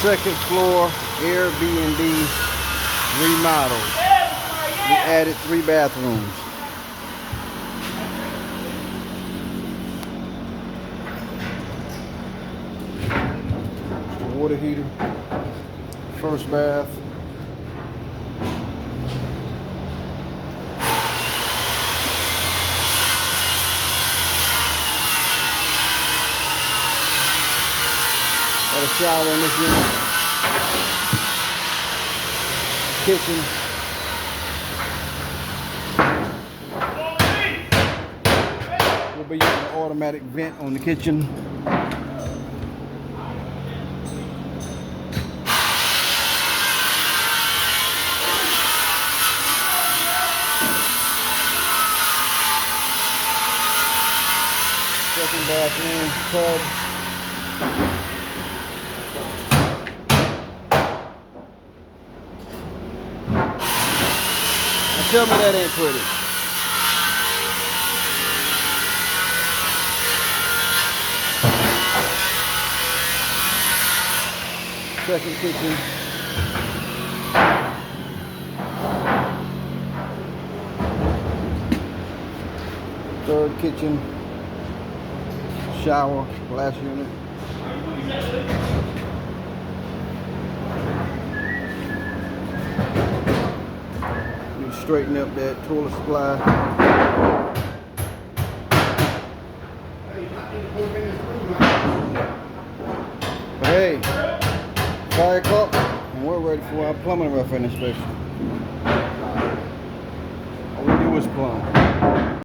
Second floor Airbnb remodel. We added 3 bathrooms. Water heater. First bath. Got a shower in this unit. Kitchen. We'll be using an automatic vent on the kitchen. Second bathroom, tub. Now tell me that ain't pretty. Second kitchen. Third kitchen. Shower, glass unit. Need to straighten up that toilet supply. But hey, fire cup, and we're ready for our plumbing rough-in inspection. All we do is plumb.